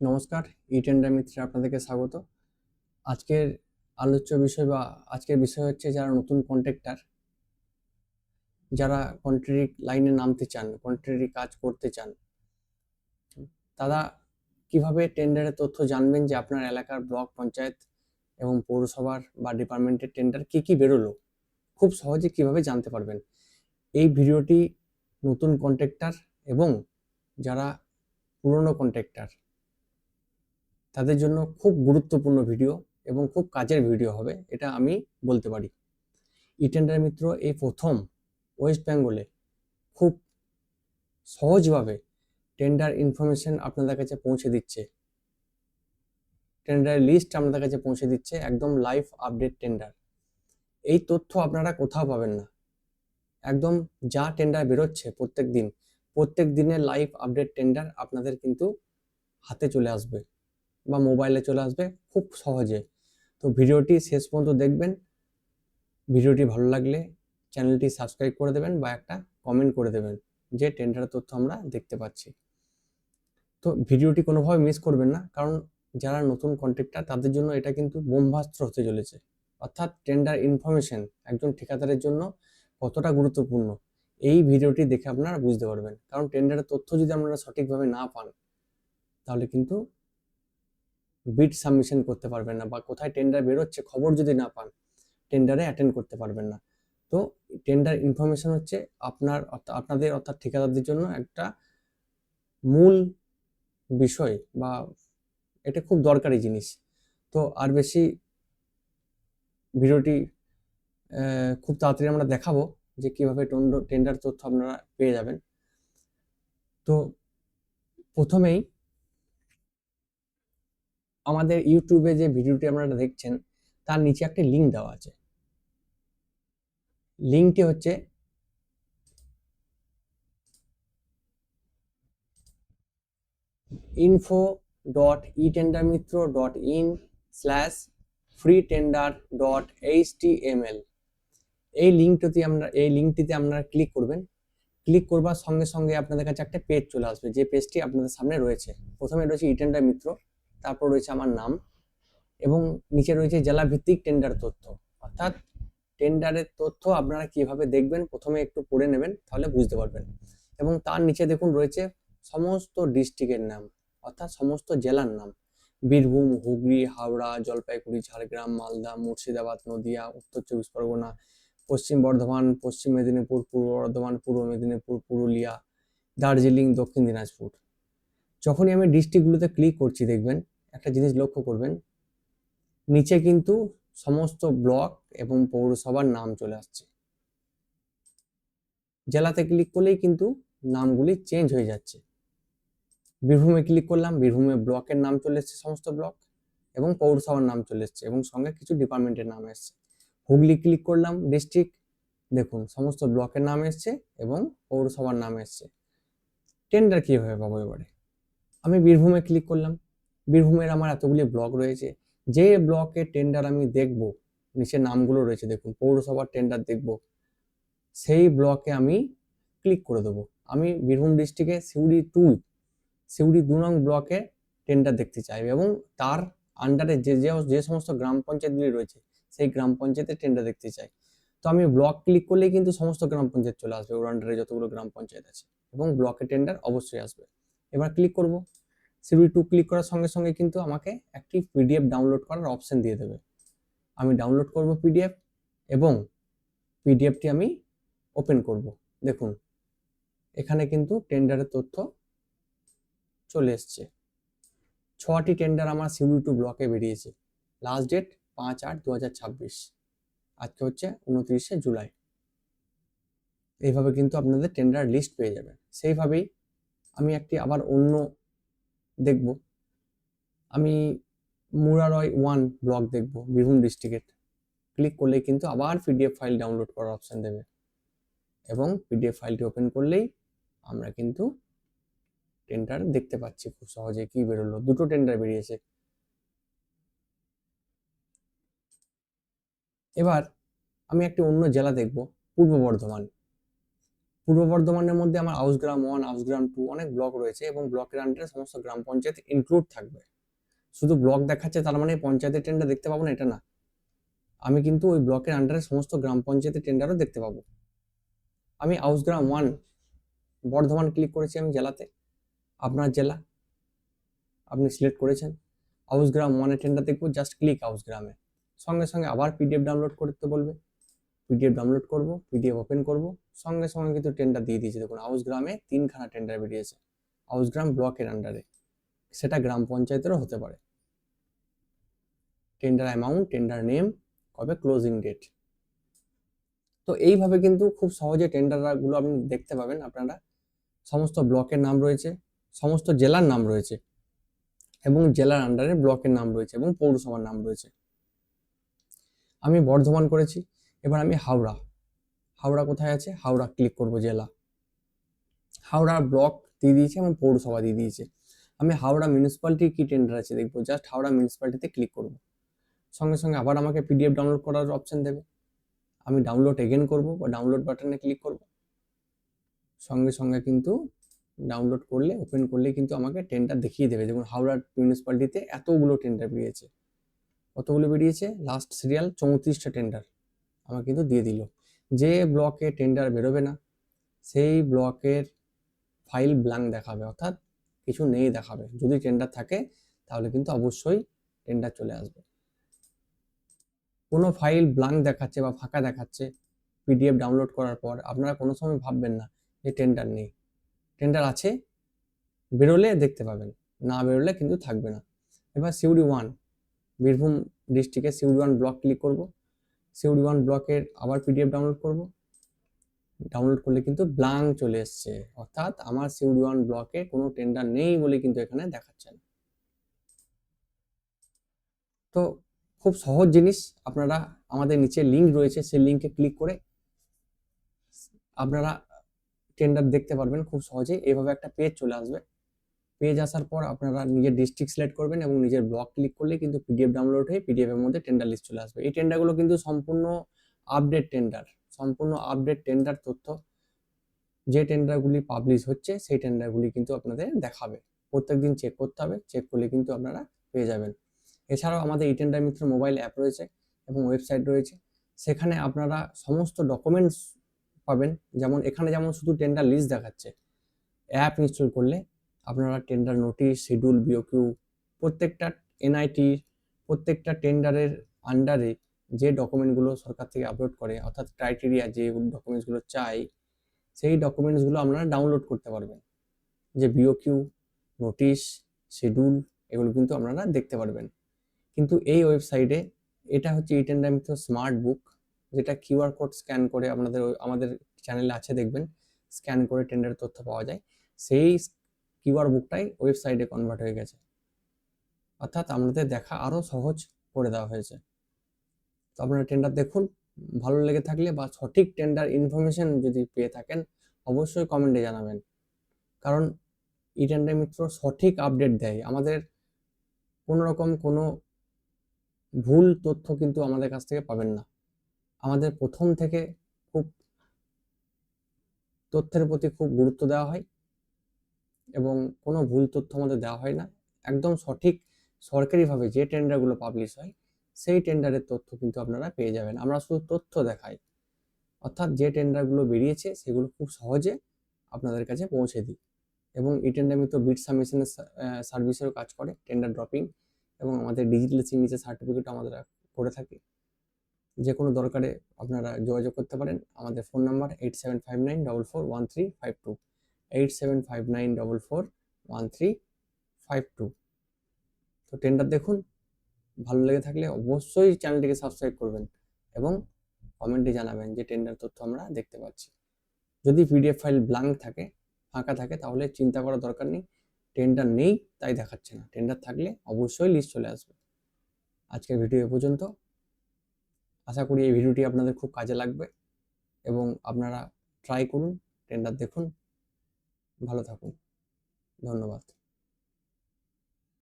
নমস্কার, ই-টেন্ডার মিত্রে আপনাদেরকে স্বাগত। আজকের আলোচ্য বিষয় বা আজকের বিষয় হচ্ছে যারা নতুন কন্ট্রাক্টর, যারা কন্ট্রাক্টরি লাইনে নামতে চান, কন্ট্রাক্টরি কাজ করতে চান, তারা কিভাবে টেন্ডারের তথ্য জানবেন যে আপনার এলাকার ব্লক পঞ্চায়েত এবং পৌরসভার বা ডিপার্টমেন্টের টেন্ডার কি বেরোলো, খুব সহজে কিভাবে জানতে পারবেন। এই ভিডিওটি নতুন কন্ট্রাক্টর এবং যারা পুরনো কন্ট্রাক্টর তাদের জন্য খুব গুরুত্বপূর্ণ ভিডিও এবং খুব কাজের ভিডিও হবে, এটা আমি বলতে পারি। ই-টেন্ডার মিত্র এই প্রথম ওয়েস্ট বেঙ্গলে খুব সহজভাবে টেন্ডার ইনফরমেশন আপনাদের কাছে পৌঁছে দিচ্ছে, টেন্ডারের লিস্ট আপনাদের কাছে পৌঁছে দিচ্ছে, একদম লাইভ আপডেট টেন্ডার। এই তথ্য আপনারা কোথাও পাবেন না। একদম যা টেন্ডার বেরোচ্ছে প্রত্যেক দিনের লাইভ আপডেট টেন্ডার আপনাদের কিন্তু হাতে চলে আসবে বা মোবাইলে চলে আসবে খুব সহজে। তো ভিডিওটি শেষ পর্যন্ত দেখবেন। ভিডিওটি ভালো লাগলে চ্যানেলটি সাবস্ক্রাইব করে দেবেন বা একটা কমেন্ট করে দেবেন যে টেন্ডারের তথ্য আমরা দেখতে পাচ্ছি। তো ভিডিওটি কোনোভাবে মিস করবেন না, কারণ যারা নতুন কন্ট্রাক্টর তাদের জন্য এটা কিন্তু ব্রহ্মাস্ত্র হতে চলেছে। অর্থাৎ টেন্ডার ইনফরমেশন একজন ঠিকাদারের জন্য কতটা গুরুত্বপূর্ণ এই ভিডিওটি দেখে আপনারা বুঝতে পারবেন। কারণ টেন্ডারের তথ্য যদি আপনারা সঠিকভাবে না পান তাহলে কিন্তু বিড সাবমিশন করতে পারবেন না, বা কোথায় টেন্ডার বেরোচ্ছে খবর যদি না পান টেন্ডারে অ্যাটেন্ড করতে পারবেন না। তো টেন্ডার ইনফরমেশন হচ্ছে আপনাদের অর্থাৎ ঠিকাদারদের জন্য একটা মূল বিষয়, বা এটা খুব দরকারি জিনিস। তো আর বেশি ভিডিওটি খুব তাড়াতাড়ি আমরা দেখাবো যে কিভাবে টেন্ডার তথ্য আপনারা পেয়ে যাবেন। তো প্রথমেই আমাদের ইউটিউবে যে ভিডিওটি আপনারা দেখছেন তার নিচে একটা লিঙ্ক দেওয়া আছে। লিঙ্কটি হচ্ছে info.etendermitro.in/freetender.html। এই লিঙ্কটিতে আপনারা ক্লিক করবেন। ক্লিক করবার সঙ্গে সঙ্গে আপনাদের কাছে একটা পেজ চলে আসবে, যে পেজটি আপনাদের সামনে রয়েছে। প্রথমে রয়েছে ই-টেন্ডার মিত্র, তারপর রয়েছে আমার নাম এবং নিচে রয়েছে জেলা ভিত্তিক টেন্ডার তথ্য। অর্থাৎ টেন্ডারের তথ্য আপনারা কিভাবে দেখবেন প্রথমে একটু পড়ে নেবেন, তাহলে বুঝতে পারবেন। এবং তার নিচে দেখুন রয়েছে সমস্ত ডিস্ট্রিক্টের নাম, অর্থাৎ সমস্ত জেলার নাম: বীরভূম, হুগলি, হাওড়া, জলপাইগুড়ি, ঝাড়গ্রাম, মালদা, মুর্শিদাবাদ, নদিয়া, উত্তর চব্বিশ পরগনা, পশ্চিম বর্ধমান, পশ্চিম মেদিনীপুর, পূর্ব বর্ধমান, পূর্ব মেদিনীপুর, পুরুলিয়া, দার্জিলিং, দক্ষিণ দিনাজপুর। যখনই আমি ডিস্ট্রিক্টগুলোতে ক্লিক করছি দেখবেন একটা জিনিস লক্ষ্য করবেন, নিচে কিন্তু সমস্ত ব্লক এবং পৌরসভার নাম চলে আসছে। জেলাতে ক্লিক করলেই কিন্তু নামগুলি চেঞ্জ হয়ে যাচ্ছে। বীরভূমে ক্লিক করলাম, বীরভূমে ব্লকের নাম চলে এসছে, সমস্ত ব্লক এবং পৌরসভার নাম চলে এসছে এবং সঙ্গে কিছু ডিপার্টমেন্টের নাম এসছে। হুগলি ক্লিক করলাম, ডিস্ট্রিক্ট, দেখুন সমস্ত ব্লকের নাম এসছে এবং পৌরসভার নাম এসছে। টেন্ডার কীভাবে পাবো এবারে? আমি বীরভূমে ক্লিক করলাম, বীরভূমের আমার এতগুলি ব্লক রয়েছে, যে ব্লকে টেন্ডার আমি দেখব, নিচে নামগুলো রয়েছে দেখুন, পৌরসভার টেন্ডার দেখব, সেই ব্লকে আমি ক্লিক করে দেবো। আমি বীরভূম ডিস্ট্রিক্টে সিউড়ি 2 নং ব্লকে টেন্ডার দেখতে চাই এবং তার আন্ডারে যে সমস্ত গ্রাম পঞ্চায়েতগুলি রয়েছে সেই গ্রাম পঞ্চায়েতের টেন্ডার দেখতে চাই। তো আমি ব্লক ক্লিক করলেই কিন্তু সমস্ত গ্রাম পঞ্চায়েত চলে আসবে, ওর আন্ডারে যতগুলো গ্রাম পঞ্চায়েত আছে, এবং ব্লকের টেন্ডার অবশ্যই আসবে। এবার ক্লিক করব, সিউড়ি 2 ক্লিক করার সঙ্গে সঙ্গে কিন্তু আমাকে একটি পিডিএফ ডাউনলোড করার অপশন দিয়ে দেবে। আমি ডাউনলোড করব পিডিএফ এবং পিডিএফটি আমি ওপেন করব। দেখুন এখানে কিন্তু টেন্ডারের তথ্য চলে এসছে। 6টি টেন্ডার আমার সিউড়ি 2 ব্লকে বেরিয়েছে। লাস্ট ডেট 5/8/2026, আজকে হচ্ছে 29শে জুলাই। এইভাবে কিন্তু আপনাদের টেন্ডার লিস্ট পেয়ে যাবেন। সেইভাবেই আমি একটি আবার অন্য দেখব, আমি মুরারয় 1 ব্লক দেখব বীরভূম ডিস্ট্রিক্টের। ক্লিক করলেই কিন্তু আবার পিডিএফ ফাইল ডাউনলোড করার অপশন দেবে এবং পিডিএফ ফাইলটি ওপেন করলেই আমরা কিন্তু টেন্ডার দেখতে পাচ্ছি খুব সহজে কি বেরোলো। 2টো টেন্ডার বেরিয়েছে। এবার আমি একটি অন্য জেলা দেখব, পূর্ব বর্ধমান। পূর্ব বর্ধমানের মধ্যে আমার আউসগ্রাম 1, আউসগ্রাম 2 অনেক ব্লক রয়েছে এবং ব্লকের আন্ডারে সমস্ত গ্রাম পঞ্চায়েত ইনক্লুড থাকবে। শুধু ব্লক দেখাচ্ছে তার মানে পঞ্চায়েতের টেন্ডার দেখতে পাবো না এটা না, আমি কিন্তু ওই ব্লকের আন্ডারে সমস্ত গ্রাম পঞ্চায়েতের টেন্ডারও দেখতে পাবো। আমি আউসগ্রাম 1 বর্ধমান ক্লিক করেছি আমি জেলাতে, আপনার জেলা আপনি সিলেক্ট করেছেন, আউসগ্রাম 1 টেন্ডার দেখবো, জাস্ট ক্লিক আউসগ্রামে, সঙ্গে সঙ্গে আবার পিডিএফ ডাউনলোড করতে বলবে, পিডিএফ ডাউনলোড করব, পিডিএফ ওপেন করব, সঙ্গে সঙ্গে কিন্তু টেন্ডার দিয়ে দিয়েছে। দেখুন আউসগ্রামে 3খানা টেন্ডার বেরিয়েছে আউসগ্রাম ব্লকের আন্ডারে, সেটা গ্রাম পঞ্চায়েতেরও হতে পারে। টেন্ডার অ্যামাউন্ট, টেন্ডার নেম, কবে ক্লোজিং ডেট। তো এইভাবে কিন্তু খুব সহজে টেন্ডারগুলো আপনি দেখতে পাবেন। আপনারা সমস্ত ব্লকের নাম রয়েছে, সমস্ত জেলার নাম রয়েছে এবং জেলার আন্ডারে ব্লকের নাম রয়েছে এবং পৌরসভার নাম রয়েছে। আমি বর্ধমান করেছি, এবার আমি হাওড়া কোথায় আছে, হাওড়া ক্লিক করব, জেলা, হাওড়া ব্লক দিয়ে দিয়েছে এবং পৌরসভা দিয়ে দিয়েছে। আমি হাওড়া মিউনিসিপ্যালিটি কি টেন্ডার আছে দেখবো, জাস্ট হাওড়া মিউনিসিপ্যালিটিতে ক্লিক করব, সঙ্গে সঙ্গে আবার আমাকে পিডিএফ ডাউনলোড করার অপশন দেবে, আমি ডাউনলোড এগেন করব বা ডাউনলোড বাটনে ক্লিক করব, সঙ্গে সঙ্গে কিন্তু ডাউনলোড করলে ওপেন করলে কিন্তু আমাকে টেন্ডার দেখিয়ে দেবে। যেমন হাওড়া মিউনিসিপ্যালিটিতে এতগুলো টেন্ডার বেরিয়েছে, কতগুলো বেরিয়েছে, লাস্ট সিরিয়াল 34টা টেন্ডার আমার কিন্তু দিয়ে দিল। যে ব্লকে টেন্ডার বেরোবে না সেই ব্লকের ফাইল ব্ল্যাঙ্ক দেখাবে, অর্থাৎ কিছু নেই দেখাবে। যদি টেন্ডার থাকে তাহলে কিন্তু অবশ্যই টেন্ডার চলে আসবে। কোনো ফাইল ব্ল্যাঙ্ক দেখাচ্ছে বা ফাঁকা দেখাচ্ছে পিডিএফ ডাউনলোড করার পর, আপনারা কোনো সময় ভাববেন না যে টেন্ডার নেই, টেন্ডার আছে, বেরোলে দেখতে পাবেন, না বেরোলে কিন্তু থাকবে না। এবার সিউড়ি 1 বীরভূম ডিস্ট্রিক্টের সিউড়ি 1 ব্লক ক্লিক করব, সিউড়ি 1 ব্লকের আবার পিডিএফ ডাউনলোড করব, ডাউনলোড করলে কিন্তু ব্ল্যাঙ্ক চলে এসছে, অর্থাৎ আমার সিউড়ি 1 ব্লকে কোনো টেন্ডার নেই বলে কিন্তু এখানে দেখাচ্ছে না। তো খুব সহজ জিনিস, আপনারা আমাদের নিচে লিঙ্ক রয়েছে, সেই লিঙ্কে ক্লিক করে আপনারা টেন্ডার দেখতে পারবেন খুব সহজেই। এইভাবে একটা পেজ চলে আসবে, পেজ আসার পর আপনারা নিজের ডিস্ট্রিক্ট সিলেক্ট করবেন এবং নিজের ব্লক ক্লিক করলে কিন্তু পিডিএফ ডাউনলোড হয়ে পিডিএফ এর মধ্যে টেন্ডার লিস্ট চলে আসবে। এই টেন্ডারগুলো কিন্তু সম্পূর্ণ আপডেট টেন্ডার, সম্পূর্ণ আপডেট টেন্ডার তথ্য, যে টেন্ডারগুলি পাবলিশ হচ্ছে সেই টেন্ডারগুলি কিন্তু আপনাদের দেখাবে, প্রত্যেকদিন চেক করতে হবে, চেক করলে কিন্তু আপনারা পেয়ে যাবেন। এছাড়াও আমাদের ই টেন্ডার মিত্র মোবাইল অ্যাপ রয়েছে এবং ওয়েবসাইট রয়েছে, সেখানে আপনারা সমস্ত ডকুমেন্টস পাবেন। যেমন এখানে যেমন শুধু টেন্ডার লিস্ট দেখাচ্ছে, অ্যাপ ইনস্টল করলে আপনারা টেন্ডার নোটিশ, শিডিউল, বিওকিউ, প্রত্যেকটা এনআইটি, প্রত্যেকটা টেন্ডারের আন্ডারে যে ডকুমেন্টগুলো সরকার থেকে আপলোড করে, অর্থাৎ ক্রাইটেরিয়া যে ডকুমেন্টসগুলো চাই সেই ডকুমেন্টসগুলো আপনারা ডাউনলোড করতে পারবেন। যে বিওকিউ, নোটিশ, শিডিউল, এগুলো কিন্তু আপনারা দেখতে পারবেন। কিন্তু এই ওয়েবসাইটে, এটা হচ্ছে ই টেন্ডার মিত্র স্মার্ট বুক, যেটা কিউআর কোড স্ক্যান করে আমাদের চ্যানেলে আছে দেখবেন, স্ক্যান করে টেন্ডারের তথ্য পাওয়া যায়, সেই কিউআর বুকটাই ওয়েবসাইটে কনভার্ট হয়ে গেছে, অর্থাৎ আমাদের দেখা আরও সহজ করে দেওয়া হয়েছে। তো আপনারা টেন্ডার দেখুন, ভালো লেগে থাকলে বা সঠিক টেন্ডার ইনফরমেশন যদি পেয়ে থাকেন অবশ্যই কমেন্টে জানাবেন, কারণ ই টেন্ডার মিত্র সঠিক আপডেট দেয়, আমাদের কোনো রকম কোনো ভুল তথ্য কিন্তু আমাদের কাছ থেকে পাবেন না। আমাদের প্রথম থেকে খুব তথ্যের প্রতি খুব গুরুত্ব দেওয়া হয় এবং কোনো ভুল তথ্য আমাদের দেওয়া হয় না, একদম সঠিক সরকারিভাবে যে টেন্ডারগুলো পাবলিশ হয় সেই টেন্ডারের তথ্য কিন্তু আপনারা পেয়ে যাবেন। আমরা শুধু তথ্য দেখাই, অর্থাৎ যে টেন্ডারগুলো বেরিয়েছে সেগুলো খুব সহজে আপনাদের কাছে পৌঁছে দিই। এবং ই টেন্ডার মিত্র বিড সাবমিশনের সার্ভিসেরও কাজ করে, টেন্ডার ড্রপিং এবং আমাদের ডিজিটাল সিগনেচার সার্টিফিকেট আমাদের করে থাকি। যে কোনো দরকারে আপনারা যোগাযোগ করতে পারেন, আমাদের ফোন নাম্বার 8759441352, 8759441352। তো টেন্ডার দেখুন, ভালো লেগে থাকলে অবশ্যই চ্যানেলটিকে সাবস্ক্রাইব করবেন এবং কমেন্টে জানাবেন যে টেন্ডার তথ্য আমরা দেখতে পাচ্ছি। যদি পিডিএফ ফাইল ব্ল্যাঙ্ক থাকে, ফাঁকা থাকে, তাহলে চিন্তা করার দরকার নেই, টেন্ডার নেই তাই দেখাচ্ছে না, টেন্ডার থাকলে অবশ্যই লিস্ট চলে আসবে। আজকের ভিডিও এ পর্যন্ত, আশা করি এই ভিডিওটি আপনাদের খুব কাজে লাগবে এবং আপনারা ট্রাই করুন, টেন্ডার দেখুন, ভালো থাকুন, ধন্যবাদ।